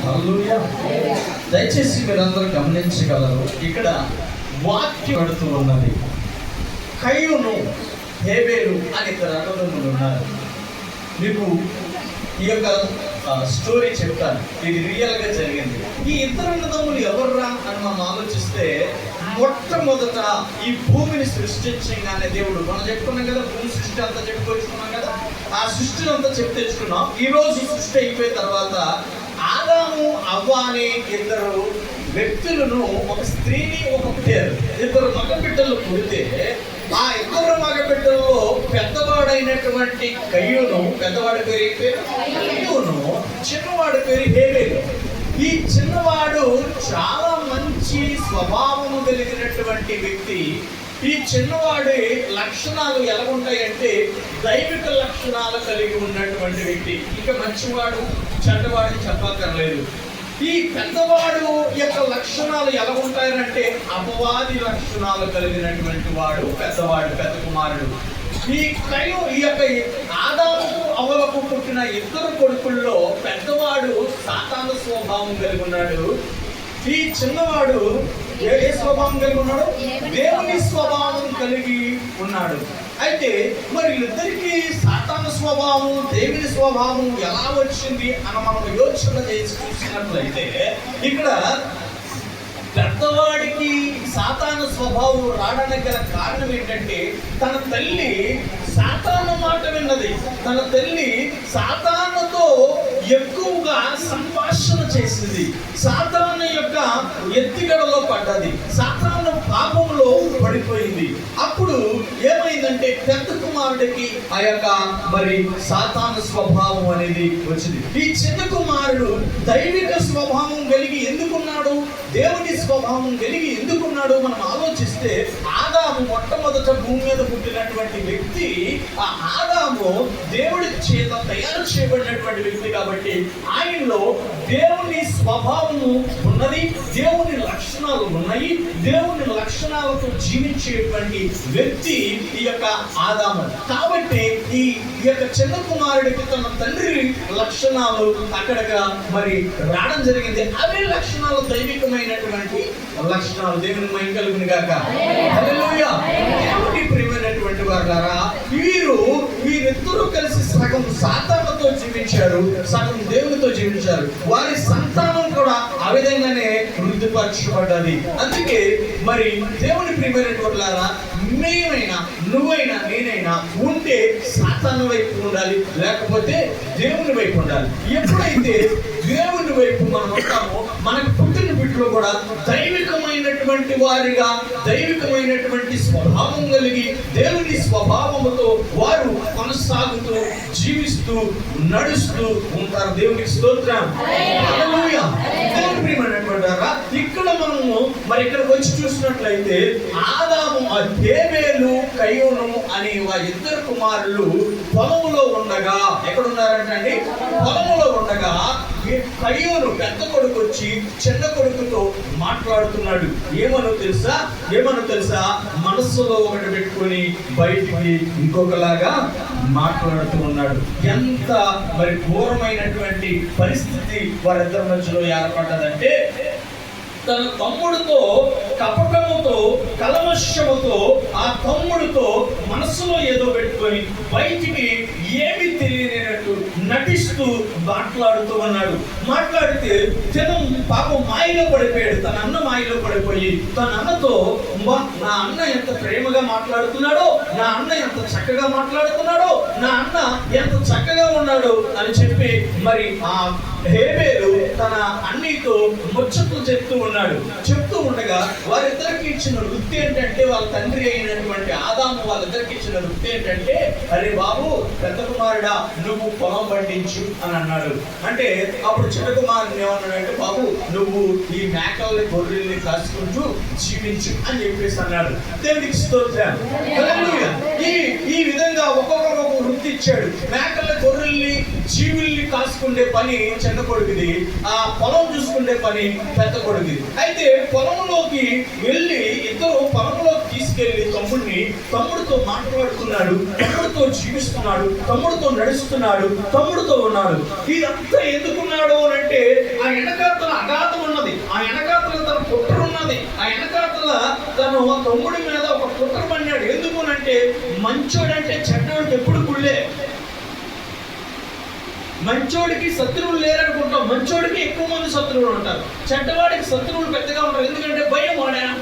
హల్లెలూయా. దయచేసి మీరందరూ గమనించగలరు, ఇక్కడ వాక్యం పడుతూ ఉన్నది. కయ్యూను, హేబేలు అని ఇద్దరు అన్నదమ్ములు ఉన్నారు. మీకు ఈ యొక్క స్టోరీ చెప్తాను. ఇది రియల్గా జరిగింది. ఈ ఇద్దరు అన్నదమ్ములు ఎవర్రా అని మనం ఆలోచిస్తే, మొట్టమొదట ఈ భూమిని సృష్టించగానే దేవుడు, మనం చెప్పుకున్నాం కదా, భూమి సృష్టి అంతా చెప్పుకొచ్చుకున్నాం కదా, ఆ సృష్టిని అంతా చెప్పి తెచ్చుకున్నాం. ఈ రోజు సృష్టి అయిపోయిన తర్వాత ఆదాము, అవ్వ అనే ఇద్దరు వ్యక్తులను, ఒక స్త్రీని, ఒక పుట్టారు. ఇద్దరు మగబిడ్డలు పుడితే ఆ ఇద్దరు మగబిడ్డల్లో పెద్దవాడైనటువంటి కయ్యూను, పెద్దవాడి పేరు కయ్యూను, చిన్నవాడి పేరు హేబేలు. ఈ చిన్నవాడు చాలా మంచి స్వభావము కలిగినటువంటి వ్యక్తి. ఈ చిన్నవాడి లక్షణాలు ఎలా ఉంటాయంటే దైవిక లక్షణాలు కలిగి ఉన్నటువంటి వ్యక్తి. ఇక మంచివాడు చెడ్డవాడు చెప్పక్కర్లేదు. ఈ పెద్దవాడు యొక్క లక్షణాలు ఎలా ఉంటాయంటే అపవాది లక్షణాలు కలిగినటువంటి వాడు పెద్దవాడు, పెద్ద కుమారుడు. ఈ యొక్క ఆదాము అవ్వలకు పుట్టిన ఇద్దరు కొడుకుల్లో పెద్దవాడు సాతాను స్వభావం కలిగి ఉన్నాడు. ఈ చిన్నవాడు ఏ స్వభావం కలిగి ఉన్నాడు? దేవుని స్వభావం కలిగి ఉన్నాడు. అయితే మరి ఇద్దరికి సాతాను స్వభావం, దేవుని స్వభావం ఎలా వచ్చింది అని మనం యోచన చేసి చూసినట్లయితే, ఇక్కడ పెద్దవాడికి సాతాను స్వభావం రావడానికి గల కారణం ఏంటంటే, తన తల్లి సాతాను మాట విన్నది. తన తల్లి సాతానుతో ఎక్కువగా సంభాషణ చేసింది. సాతాను యొక్క ఎత్తిగడలో పడ్డది. సాతాను పాపంలో పడిపోయింది. అప్పుడు ఏమైందంటే పెద్ద కుమారుడికి ఆ యొక్క మరి సాతాను స్వభావం అనేది వచ్చింది. ఈ చిన్న కుమారుడు దైవిక స్వభావం కలిగి ఎందుకున్నాడు? దేవుని స్వభావం కలిగి ఎందుకున్నాడు? మనం ఆలోచిస్తే, ఆదాము మొట్టమొదట భూమి మీద పుట్టినటువంటి వ్యక్తి. ఆ ఆదాము దేవుడి చేత తయారు చేయబడినటువంటి వ్యక్తి కాబట్టి ఆయనలో దేవుని స్వభావము ఉన్నది, దేవుని లక్షణాలు ఉన్నాయి. దేవుని లక్షణాలతో జీవించేటువంటి వ్యక్తి ఈ యొక్క ఆదాము. కాబట్టి ఈ యొక్క చిన్న కుమారుడికి తన తండ్రి లక్షణాలు అక్కడగా మరి రావడం జరిగింది. అవే లక్షణాలు దైవికమైనటువంటి లక్షణాలు. దేవుని మహిమ కలుగును గాక. హల్లెలూయా. దేవుని ప్రియమైనటువంటి వారులారా, వీరిద్దరూ కలిసి సగం సాతానుతో జీవించారు, సగం దేవునితో జీవించారు. వారి సంతానం కూడా ఆ విధంగానే వృద్ధిపరచబడ్డది. అందుకే మరి దేవుని ప్రియమైనటువంటి వారులారా, మేమైనా, నువ్వైనా, నేనైనా ఉంటే సాతాను వైపు ఉండాలి, లేకపోతే దేవుని వైపు ఉండాలి. ఎప్పుడైతే దేవుని వైపు మనం ఉంటామో, మనకు పుట్టిన బిడ్డలు కూడా దైవికమైనటువంటి వారిగా, దైవికమైనటువంటి స్వభావం కలిగి దేవుని స్వభావముతో వారు కొనసాగుతూ, జీవిస్తూ, నడుస్తూ ఉంటారు. దేవునికి స్తోత్రం. హల్లెలూయా. దేవుని ప్రియమైనటువంటి వారా, ఇక్కడ మనము మరి ఇక్కడికి వచ్చి చూసినట్లయితే ఆదాము, హేబేలు, కయ్యూను అనే ఇద్దరు కుమారులు పొలములో ఉండగా, ఎక్కడున్నారంటే పొలములో ఉండగా కయ్యూను పెద్ద కొడుకు వచ్చి చిన్న కొడుకుతో మాట్లాడుతున్నాడు. ఏమనో తెలుసా? మనస్సులో ఒకటి పెట్టుకొని బయటికి ఇంకొకలాగా మాట్లాడుతూ ఉన్నాడు. ఎంత మరి ఘోరమైనటువంటి పరిస్థితి వారిద్దరి మధ్యలో ఏర్పడ్డదంటే, తన తమ్ముడితో కపటముతో, కలమషముతో, ఆ తమ్ముడితో మనసులో ఏదో పెట్టుకొని బయటికి ఏమి తెలియనట్టు నటిస్తూ మాట్లాడుతూ ఉన్నాడు. మాట్లాడితే జనం పాపం మాయలో పడిపోయాడు. తన అన్న మాయలో పడిపోయి తన అన్నతో, నా అన్న ఎంత ప్రేమగా మాట్లాడుతున్నాడో, నా అన్న ఎంత చక్కగా మాట్లాడుతున్నాడో, నా అన్న ఎంత చక్కగా ఉన్నాడు అని చెప్పి మరి ఆ హేబేలు తన అన్నితో ముచ్చట్లు చెప్తూ ఉండగా వారిద్దరికి ఇచ్చిన వృత్తి ఏంటంటే, వాళ్ళ తండ్రి అయినటువంటి ఆదాము వాళ్ళిద్దరికి ఇచ్చిన వృత్తి ఏంటంటే, అరే బాబు, పెద్ద కుమారుడా, నువ్వు పొలం పండించు అని అన్నాడు. అంటే అప్పుడు చిన్న కుమారుని ఏమన్నాడంటే, బాబు, నువ్వు ఈ మేకల్ని, గొర్రెల్ని కాసుకుంటూ జీవించు అని చెప్పేసి అన్నాడు. దేవునికి స్తోత్రం. హల్లెలూయా. ఈ విధంగా ఒక్కొక్క వృత్తి ఇచ్చాడు. మేకల్ని, గొర్రెల్ని, జీవుల్ని కాసుకుండే పని చిన్న కొడుకుది, ఆ పొలం చూసుకుండే పని పెద్ద కొడుకుది. అయితే పొలంలోకి వెళ్ళి ఇద్దరు పొలంలోకి తీసుకెళ్లి తమ్ముడితో మాట్లాడుతున్నాడు, తమ్ముడితో జీవిస్తున్నాడు, తమ్ముడితో నడుస్తున్నాడు, తమ్ముడితో ఉన్నాడు. ఇదంతా ఎందుకున్నాడు అంటే, ఆ వెనక తను తమ్ముడి మీద ఒక కుట్ర పన్నాడు. ఎందుకునంటే మంచోడంటే చెడ్డోడికి ఎప్పుడు గుళ్ళే. మంచోడికి శత్రువులు లేరనుకుంటాం, మంచోడికి ఎక్కువ మంది శత్రువులు ఉంటారు. చెడ్డవాడికి శత్రువులు పెద్దగా ఉంటారు. ఎందుకంటే భయం,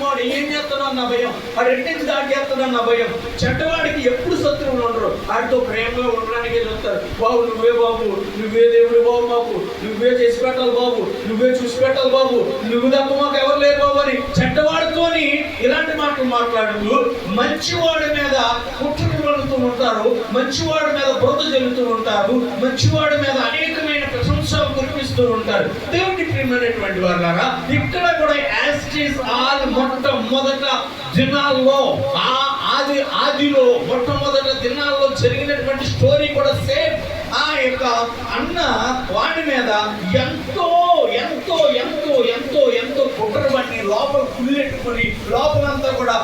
వాడు ఏం చేస్తున్నాడు నా భయం, వాడు ఎట్టించి దాడి చేస్తున్నాడు నా భయం. చెడ్డవాడికి ఎప్పుడు శత్రువులు ఉండరు, వాడితో ప్రేమగా ఉండడానికే చూస్తారు. బాబు నువ్వే బాబు, నువ్వే దేవుడు బాబు, మాకు నువ్వే చేసి పెట్టాలి బాబు, నువ్వే చూసి పెట్టాలి బాబు, నువ్వు తప్ప మాకు ఎవరు లేరు బాబు అని చెడ్డవాడితోని ఇలాంటి మాటలు మాట్లాడుతూ మంచివాడి మీద కుట్రలు పడుతూ ఉంటారు, మంచివాడి మీద బురద చెల్లుతూ ఉంటారు, మంచివాడి మీద అనేకమైన ప్రశంసలు కురిపిస్తూ ఉంటారు. దేవుని ప్రియమైనటువంటి వారులారా, ఇక్కడ కూడా మొట్టమొదట దినాల్లో ఆదిలో మొట్టమొదటి దినాల్లో జరిగినటువంటి స్టోరీ కూడా సేమ్. ఆ యొక్క అన్న వాడి మీద ఎంతో ఎంతో ఎంతో ఎంతో ఎంతో కుట్రబడి లోపల కుళ్ళెట్టుకుని లోపలంతా కూడా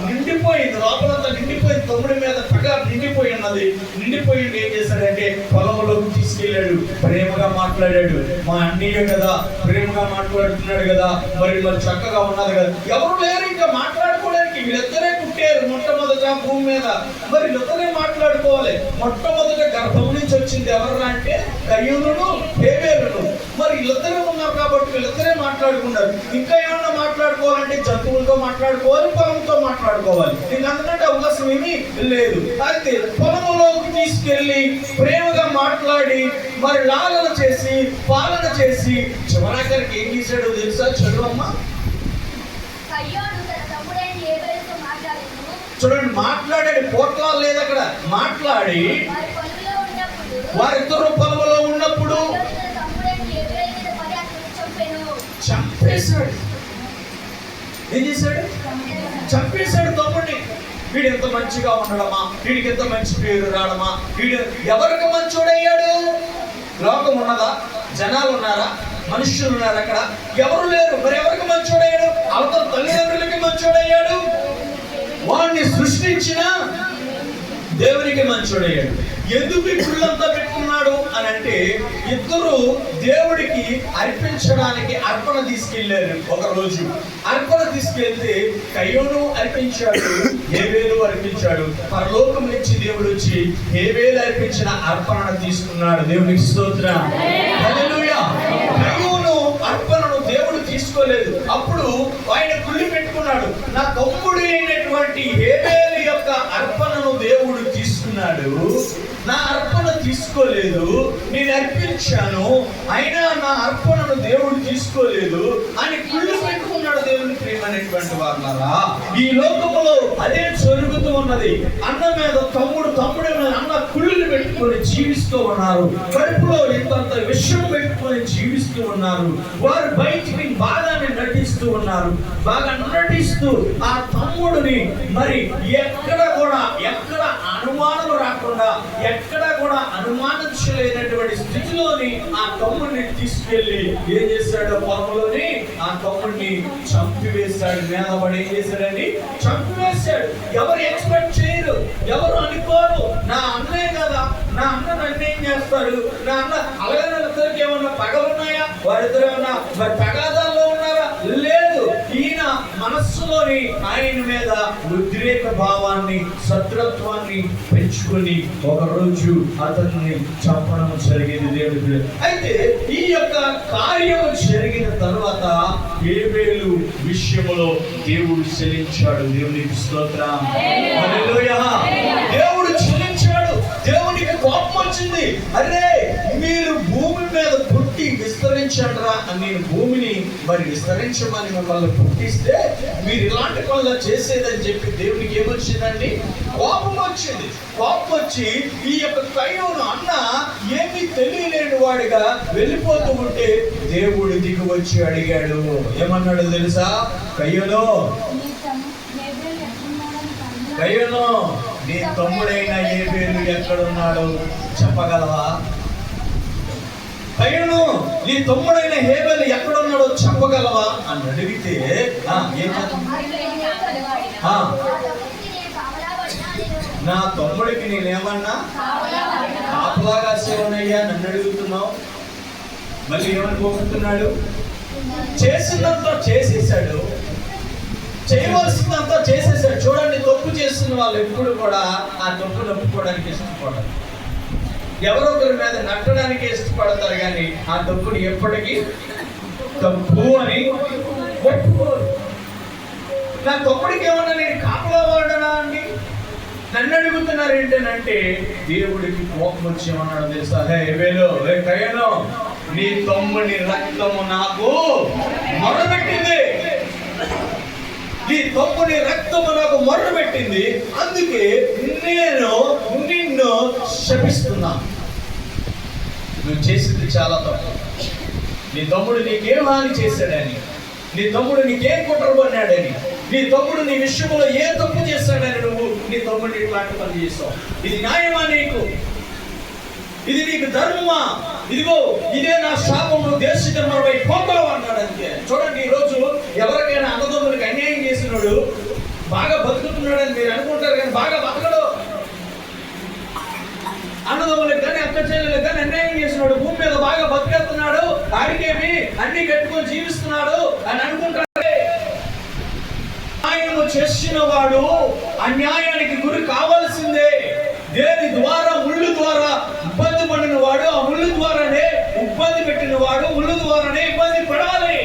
నిండిపోయింది, లోపలంతా నిండిపోయింది. తమ్ముడి మీద పగ నిండిపోయి ఉన్నది. నిండిపోయి ఏం చేశాడంటే పొలంలోకి తీసుకెళ్ళాడు, ప్రేమగా మాట్లాడాడు. మా అన్నయ్య కదా, ప్రేమగా మాట్లాడుతున్నాడు కదా, మరి చక్కగా ఉన్నది కదా. ఎవరు లేరు ఇంకా మాట్లాడుకోవడానికి, వీళ్ళిద్దరే పుట్టారు మొట్టమొదట భూమి మీద. మరి వీళ్ళిద్దరే మాట్లాడుకోవాలి. మొట్టమొదట గర్భం నుంచి వచ్చింది ఎవరు అంటే కయ్యూనును హేబేలును. మరి వీళ్ళిద్దరే ఉన్నారు కాబట్టి వీళ్ళిద్దరే మాట్లాడుకున్నారు. ఇంకా ఏమన్నా మాట్లాడుకోవాలంటే జంతువులతో మాట్లాడుకోవాలి, పొలంతో మాట్లాడుకోవాలి. నీకు అందుకంటే అవకాశం ఏమీ లేదు. అయితే పొలంలోకి తీసుకెళ్లి ప్రేమగా మాట్లాడి మరి లాలన చేసి పాలన చేసి చివరాఖరికి ఏం చేశాడో తెలుసా? చదువమ్మా. చూడండి, మాట్లాడాడు. పోట్లాలు లేదు అక్కడ. మాట్లాడి వారిద్దరు పొలంలో ఉన్నప్పుడు చంపేశాడు. ఏం చేశాడు? చంపేశాడు తమ్ముడిని. వీడు ఎంత మంచిగా ఉండడమా, వీడికి ఎంత మంచి పేరు రావడమా, వీడు ఎవరికి మంచోడయ్యాడు? లోకం ఉన్నదా? జనాలు ఉన్నారా? మనుష్యులు ఉన్నారు అక్కడ? ఎవరు లేరు. మరి ఎవరికి మంచోడయ్యాడు? అవతల తల్లిదండ్రులకి మంచోడయ్యాడు. వాడిని సృష్టించిన దేవునికి మంచోడయ్యాడు. ఎందుకు ఈ గుళ్ళంతా పెట్టుకున్నాడు అని అంటే ఇద్దరు దేవుడికి అర్పించడానికి అర్పణ తీసుకెళ్లారు. ఒక రోజు అర్పణ తీసుకెళ్తే కయ్యూను అర్పించాడు, హేబేలు అర్పించాడు. పరలోకం నుంచి దేవుడు వచ్చి హేబేలు అర్పించిన అర్పణను తీసుకున్నాడు. దేవునికి స్తోత్రం. హల్లెలూయా. కయ్యూను అర్పణను దేవుడు తీసుకోలేదు. అప్పుడు ఆయన కుళ్ళి పెట్టుకున్నాడు. నా తమ్ముడు అయినటువంటి హేబేలు యొక్క అర్పణను దేవుడు తీసుకున్నాడు, నా అర్పణ తీసుకోలేదు. నేను అర్పించాను, అయినా నా అర్పణను దేవుడు తీసుకోలేదు అని కుళ్ళు పెట్టుకున్నాడు. దేవుని ప్రియమైనటువంటి వారులారా, ఈ లోకములో అదే జరుగుతూ ఉన్నది. అన్న మీద తమ్ముడు, తమ్ముడి మీద అన్న కుళ్ళుని పెట్టుకొని జీవిస్తూ ఉన్నారు. కడుపులో ఇంతంత విషయం పెట్టుకొని జీవిస్తూ ఉన్నారు. వారు బయటికి బాగానే నటిస్తూ ఉన్నారు. బాగా నటిస్తూ ఆ తమ్ముడిని మరి ఎక్కడ అనుమానం రాకుండా, ఎక్కడ కూడా అనుమానించలేనటువంటి స్థితిలోని ఆ తమ్ముడిని తీసుకెళ్లి ఏం చేశాడు? పొలంలోని ఆ తమ్ముడిని చంపివేశాడు. నేలబడి ఏం చేశాడండి? చంపివేశాడు. ఎవరు ఎక్స్పెక్ట్ చేయరు, ఎవరు అనుకోరు. నా అన్నే కదా, నా అన్న నన్ను ఏం చేస్తాడు? నా అన్న అలాగే ఇద్దరికి ఏమన్నా పగలున్నాయా? వారిద్దరు ఏమన్నా మరి తగాదాల్లో ఉన్నారా? లేదు. ఈయన మనస్సులోని ఆయన మీద ఉద్రేక భావాన్ని, శత్రుత్వాన్ని పెంచుకొని ఒక రోజు అతన్ని చంపడం జరిగింది. దేవుడి అయితే ఈ యొక్క కార్యము జరిగిన తర్వాత హేబేలు విషయములో దేవుడు చెల్లించాడు. దేవునికి స్తోత్రం. హల్లెలూయా. దేవుడు చెల్లించాడు. దేవునికి కోపం వచ్చింది. అరే, మీరు భూమి మీద పుట్టి విస్తరించండిరా, నేను భూమిని మరి విస్తరించమని మిమ్మల్ని పుట్టిస్తే మీరు ఇలాంటి పనులు చేసేదని చెప్పి దేవునికి ఏమొచ్చిందండి? కోపం వచ్చింది. కోపం వచ్చి ఈ యొక్క కయ్యూను అన్న ఏమీ తెలియలేని వాడిగా వెళ్ళిపోతూ ఉంటే దేవుడు దిగి వచ్చి అడిగాడు. ఏమన్నాడు తెలుసా? కయ్యూను, కయ్యూను, నీ తమ్ముడైన హేబేలు ఎక్కడున్నాడో చెప్పగలవా? కయ్యూను, నీ తమ్ముడైన హేబేలు ఎక్కడున్నాడో చెప్పగలవా అని అడిగితే నా తమ్ముడికి నేనేమన్నా కాపలాగా సేవనయ్యా నన్ను అడుగుతున్నావు? మళ్ళీ ఏమని పోతున్నాడు? చేసినంత చేసేసాడు. చేయవలసిందంతా చేసేసాడు. చూడండి, తప్పు చేస్తున్న వాళ్ళు ఎప్పుడు కూడా ఆ తప్పును ఒప్పుకోవడానికి ఇష్టపడరు. ఎవరో ఒకరి మీద నట్టడానికి ఇష్టపడతారు, కానీ ఆ తప్పుని ఎప్పటికీ తప్పు అని ఒప్పుకోరు. నా తప్పుడికి ఏమన్నా నేను కాపలా వాడనా అండి? నన్ను అడుగుతున్నారు ఏంటంటే, దేవుడికి కోపం వచ్చి ఏమన్నాడు తెలుసా? హే వేలో, హే కయ్యను, నీ తమ్ముని రక్తము నాకు మొరబెట్టింది, నీ తమ్ముని రక్తము నాకు మొరబెట్టింది, అందుకే నేను నిన్ను శపిస్తున్నా. నువ్వు చేసింది చాలా తప్పు. నీ తమ్ముడు నీకేం హాని చేశాడని, నీ తమ్ముడు నీకేం కుట్ర పన్నాడని, నీ తమ్ముడు నీ విషయంలో ఏ తప్పు చేశాడని నువ్వు నీ తమ్ముడిని ఇట్లాంటి పని చేస్తావు. ఇది న్యాయమా నీకు? ఇది నీకు ధర్మమా? ఇదిగో ఇదే నా శాపము, దేశకర్మపై పోతావు అన్నాడు. అంతే. చూడండి, ఈరోజు ఎవరికైనా అన్నదమ్ములకు అన్యాయం చేసినాడు బాగా బతుకుతున్నాడని మీరు అనుకుంటారు, కానీ బాగా బతకడు. అన్నదమ్ములకు కానీ అక్క చెల్లెలకు కానీ అన్యాయం చేసినాడు, భూమి మీద బాగా బతికేస్తున్నాడు, ఆడికేమి అన్ని కట్టుకొని జీవిస్తున్నాడు అని అనుకుంటాడు. అన్యాయము చేసిన వాడు అన్యాయానికి గురి కావాల్సిందే. దేని ద్వారా? ముళ్ళు ద్వారా ఇబ్బంది పడిన వాడు ఆ ముళ్ళు ద్వారానే ఇబ్బంది పెట్టిన వాడు ముళ్ళు ద్వారానే ఇబ్బంది పడాలి.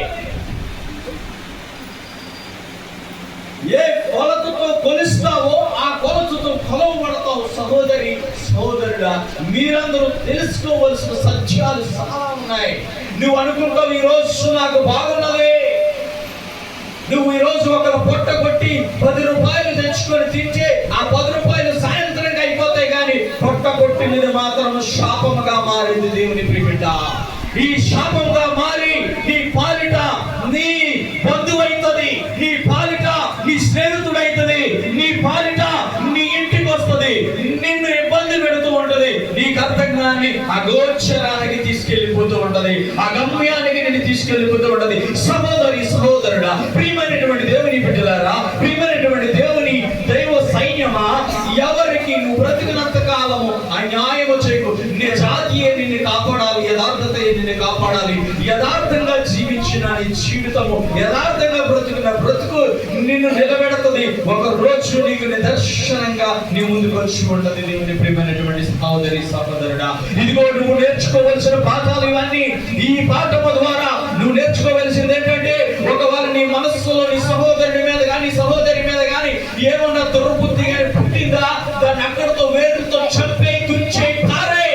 ఏ కొలతతో కొలుస్తావో ఆ కొలతతో కొలవబడతావు. సహోదరి సహోదరుడా, మీరందరూ తెలుసుకోవలసిన సత్యాలు చాలా ఉన్నాయి. నువ్వు అనుకుంటావు ఈ రోజు నాకు బాగున్నది, నువ్వు ఈ రోజు ఒకరు పొట్ట కొట్టి 10 రూపాయలు తెచ్చుకొని తింటే ఆ 10 రూపాయలు సాయంత్రంగా అయిపోతాయి, కానీ పొట్ట కొట్టినది మాత్రం శాపముగా మారింది. దేవుని ప్రియబిడ్డ, ఈ శాపముగా మారి నీ పాలిట నీ బంధువు అవుతుంది, నీ పాలిట నీ స్నేహితుడైతుంది, నీ పాలిట నీ ఇంటికి వస్తుంది, నిన్ను ఇబ్బంది పెడుతూ ఉంటది, నీకు అర్థజ్ఞాన్ని అగోచరానికి తీసుకెళ్లిపోతూ ఉంటది, ఆ గమ్యానికి నేను తీసుకెళ్లిపోతూ ఉంటది. సహోదరి సహోదరుడా, ప్రియమైనటువంటి దేవుని బిడ్డలారా, ప్రియమైనటువంటి దేవుని దైవ సైన్యమా, ఎవరికి నువ్వు బ్రతికినంత కాలము అన్యాయము చేయకు. నీ జాతియే నిన్ను కాపాడాలి, యథార్థతయే నిన్ను కాపాడాలి. యథార్థంగా జీవించిన నీ జీవితము, యథార్థంగా బ్రతుకున్న బ్రతుకు నిన్ను నిలబెడుతుంది. ఒక రోజు నీకు నిదర్శనంగా నీ ముందుకు వచ్చి ఉంటది. దేవుని ప్రియమైనటువంటి సహోదరి సహోదరుడా, ఇదిగో నువ్వు నేర్చుకోవలసిన పాఠాలు ఇవన్నీ. ఈ పాఠము ద్వారా నువ్వు నేర్చుకోవలసింది ఏంటంటే, ఒకవేళ నీ మనస్సులో నీ సహోదరుడి మీద కానీ సహోదరి మీద కానీ ఏమన్నా దుర్బుద్ధి కానీ పుట్టిందా, దాన్ని అక్కడితో వేరుతో చంపే తుంచే పారే.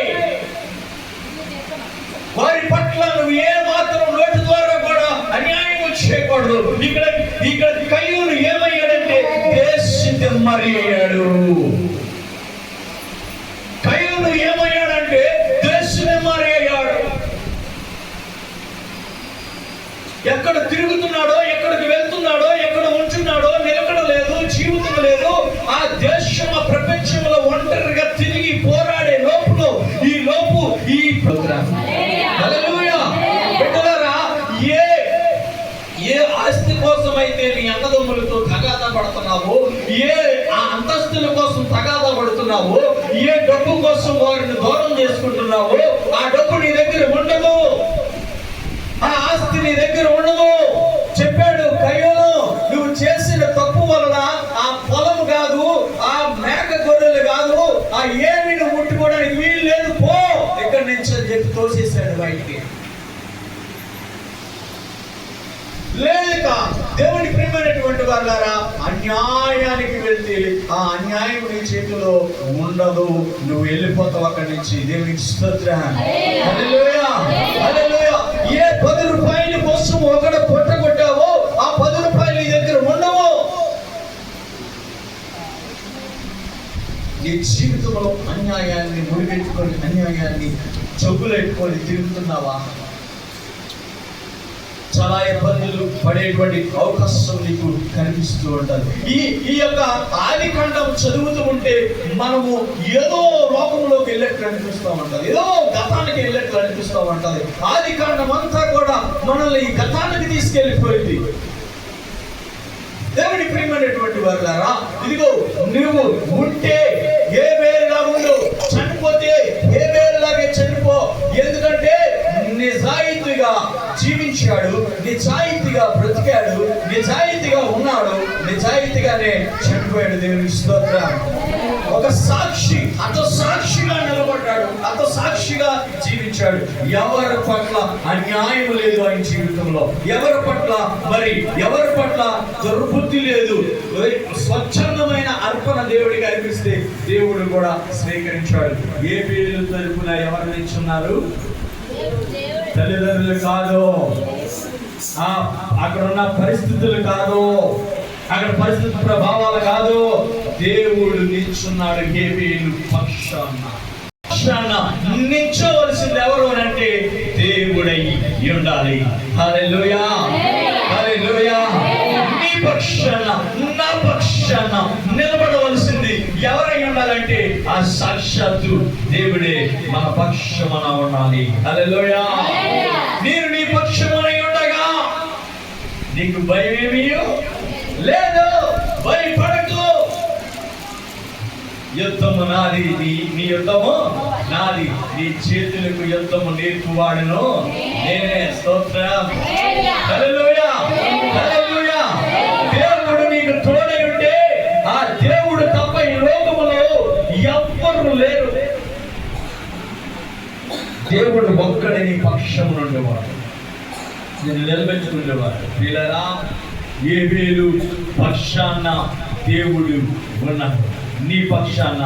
వారి పట్ల నువ్వు ఏ మాత్రం నోటి ద్వారా కూడా అన్యాయం చేయకూడదు. ఇక్కడ కయ్యూను ఏమయ్యాడంటే దేశితెమ్మరి అయ్యాడు. కయ్యూను ఏమయ్యాడంటే దేశితెమ్మరి అయ్యాడు. ఎక్కడ తిరుగుతున్నాడో, ఎక్కడికి వెళ్తున్నాడో, ఎక్కడ ఉంటున్నాడో నిలకడ లేదు, జీవితం లేదు. ఆ దేశం ఆ ప్రపంచంలో ఒంటరిగా తిరిగి పోరాడే లోపులో ఈ హల్లెలూయా బిడ్డలారా, ఏ ఆస్తి కోసం అయితే నీ అన్నదమ్ములతో తగాదా పడుతున్నావు, ఏ ఆ అంతస్తుల కోసం తగాదా పడుతున్నావు, ఏ డబ్బు కోసం వారిని దూరం చేసుకుంటున్నావు, ఆ డబ్బు నీ దగ్గర ఉండదు, ఆ ఆస్తి నీ దగ్గర ఉండదు. చెప్పాడు కయ్యూను, నువ్వు చేసిన తప్పు వలన ఆ పొలము కాదు, ఆ మేక గొర్రెలు కాదు, ఆ ఏమి నువ్వు ముట్టుకోవడానికి వీలు లేదు, పో ఎక్కడి నుంచి అని చెప్పి తోసేశాడు బయటికి. లేక దేవుని ప్రియమైనటువంటి వాళ్ళారా, అన్యాయానికి వెళ్తే ఆ అన్యాయం నీ చేతిలో ఉండదు, నువ్వు వెళ్ళిపోతావు అక్కడి నుంచి. దేవునికి స్తోత్రం. హల్లెలూయా హల్లెలూయా. ఏ 10 రూపాయల కోసం ఒకడు పొట్టగొట్టావో ఆ 10 రూపాయలు నీ దగ్గర ఉండవు. నీ జీవితంలో అన్యాయాన్ని ముడిపెట్టుకొని అన్యాయాన్ని చెప్పులెట్టుకొని తిరుగుతున్నావా? చాలా ఇబ్బందులు పడేటువంటి అవకాశం నీకు కనిపిస్తూ ఉంటుంది. ఈ యొక్క ఆదికాండం చదువుతూ ఉంటే మనము ఏదో లోకంలోకి వెళ్ళేట్లు అనిపిస్తూ ఉంటుంది, ఏదో గతానికి వెళ్ళేట్లు అనిపిస్తూ ఉంటుంది. ఆదికాండం అంతా కూడా మనల్ని ఈ గతానికి తీసుకెళ్ళిపోయింది. దేవుని ప్రియమైనటువంటి వారులారా, ఇదిగో నువ్వు ఉంటే ఏ వేరులా ఉండు, చనిపోతే ఏ వేరులాగే చనిపో. ఎందుకంటే నిజాయితీగా నిజాయితీగా జీవించాడు, నిజాయితీగా బ్రతికాడు, నిజాయితీగా ఉన్నాడు, నిజాయితీగానే చనిపోయాడు. దేవునికి స్తోత్రం. ఒక సాక్షి, సాక్షిగా నిలబడ్డాడు, సాక్షిగా జీవించాడు. ఎవరి పట్ల అన్యాయం లేదు ఆయన జీవితంలో, ఎవరి పట్ల దుర్బుద్ధి లేదు. స్వచ్ఛందమైన అర్పణ దేవుడికి అర్పిస్తే దేవుడు కూడా స్వీకరించాడు. ఏ పేరు తరపున ఎవరు నిల్చున్నారు? తల్లిదండ్రులు కాదు, అక్కడ ఉన్న పరిస్థితులు కాదు, అక్కడ పరిస్థితి ప్రభావాలు కాదు, దేవుడు నిల్చున్నాడు. ఏ పేరు పక్షాన నిల్చోవలసింది ఎవరు అంటే దేవుడై ఉండాలి. హల్లెలూయా, హల్లెలూయా. నీ పక్షాన, నా పక్షాన నిలబడవలసింది ఎవరై ఉండాలంటే ఆ సాక్షాత్తు దేవుడే మన పక్షమున ఉండాలి. హల్లెలూయా. నేను నీ పక్షమునై ఉండగా నీకు భయమేమీ లేదు, భయపడకు. యుద్ధము నాది, నీ యుద్ధము నాది, నీ చేతులకు యుద్ధము నేర్పువాడును నేనే. స్తోత్రం. హల్లెలూయా, హల్లెలూయా. దేవుడు నీకు తోడై ఉంటే ఆ దేవుడు తప్ప ఈ లోకములో ఎవ్వరు లేరు. దేవుడు ఒక్కడే నీ పక్షము ఉండేవాడు, నేను నిలబెట్టుకునేవాడు. వీళ్ళరా ఏబేలు పక్షాన దేవుడు ఉన్నాడు, నీ పక్షాన.